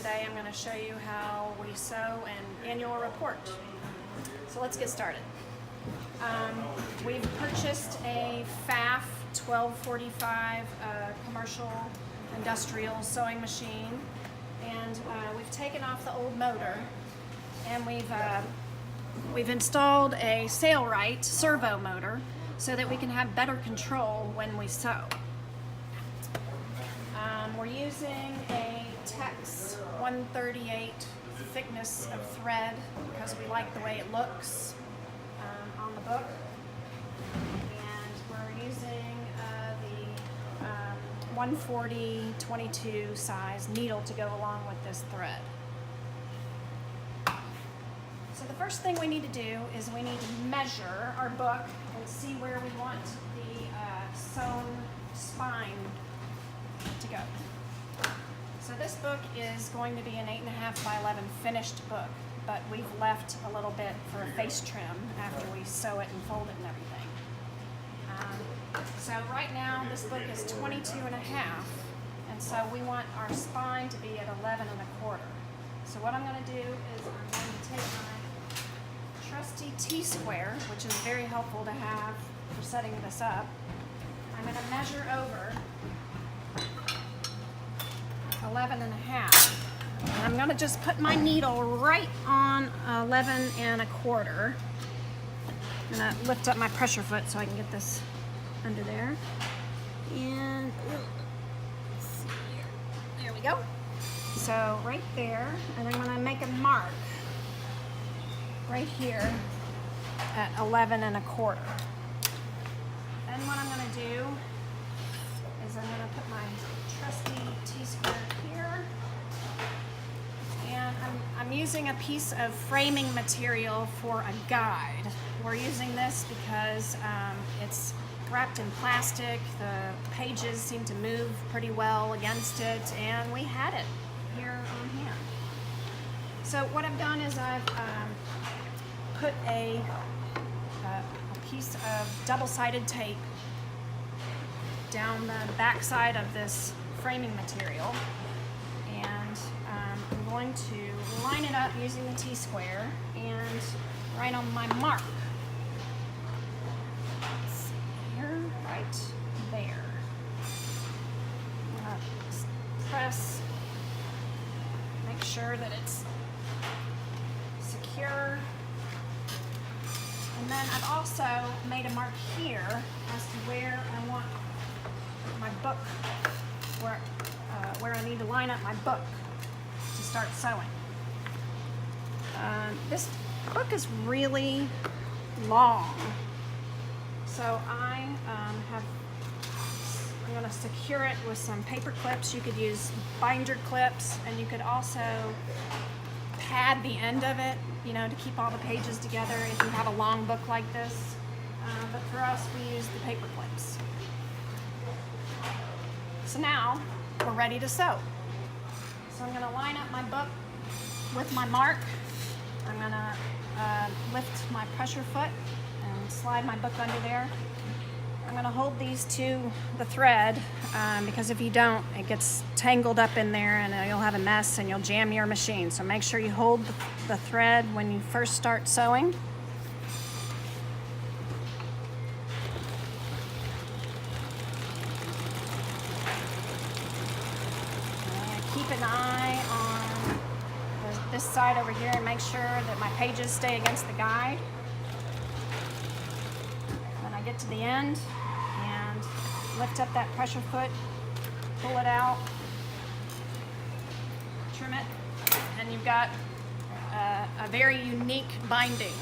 today I'm going to show you how we sew an annual report. So let's get started. We've purchased a Pfaff 1245 commercial industrial sewing machine, and we've taken off the old motor, and we've installed a Sailrite servo motor so that we can have better control when we sew. We're using a Tex 138 thickness of thread because we like the way it looks on the book. And we're using the 140-22 size needle to go along with this thread. So the first thing we need to do is we need to measure our book and see where we want the sewn spine to go. So this book is going to be an 8.5 by 11 finished book, but we've left a little bit for a face trim after we sew it and fold it and everything. So right now this book is 22.5, and so we want our spine to be at 11.25. So what I'm going to do is I'm going to take my trusty T-square, which is very helpful to have for setting this up. I'm going to measure over 11.5. And I'm going to just put my needle right on 11.25. I'm going to lift up my pressure foot so I can get this under there. And let's see here. There we go. So right there, and I'm going to make a mark right here at 11.25. Then what I'm going to do is I'm going to put my trusty T-square here, and I'm using a piece of framing material for a guide. We're using this because it's wrapped in plastic. The pages seem to move pretty well against it, and we had it here on hand. So what I've done is I've put a piece of double-sided tape down the back side of this framing material, and I'm going to line it up using the T-square and right on my mark. Let's see here, right there. I'm going to press, make sure that it's secure. And then I've also made a mark here as to where I want my book, where I need to line up my book to start sewing. This book is really long, so I'm going to secure it with some paper clips. You could use binder clips, and you could also pad the end of it, to keep all the pages together if you have a long book like this. But for us, we use the paper clips. So now we're ready to sew. So I'm going to line up my book with my mark. I'm going to lift my pressure foot and slide my book under there. I'm going to hold these to the thread because if you don't, it gets tangled up in there and you'll have a mess and you'll jam your machine. So make sure you hold the thread when you first start sewing. Keep an eye on this side over here and make sure that my pages stay against the guide. When I get to the end and lift up that pressure foot, pull it out, trim it, and you've got a very unique binding.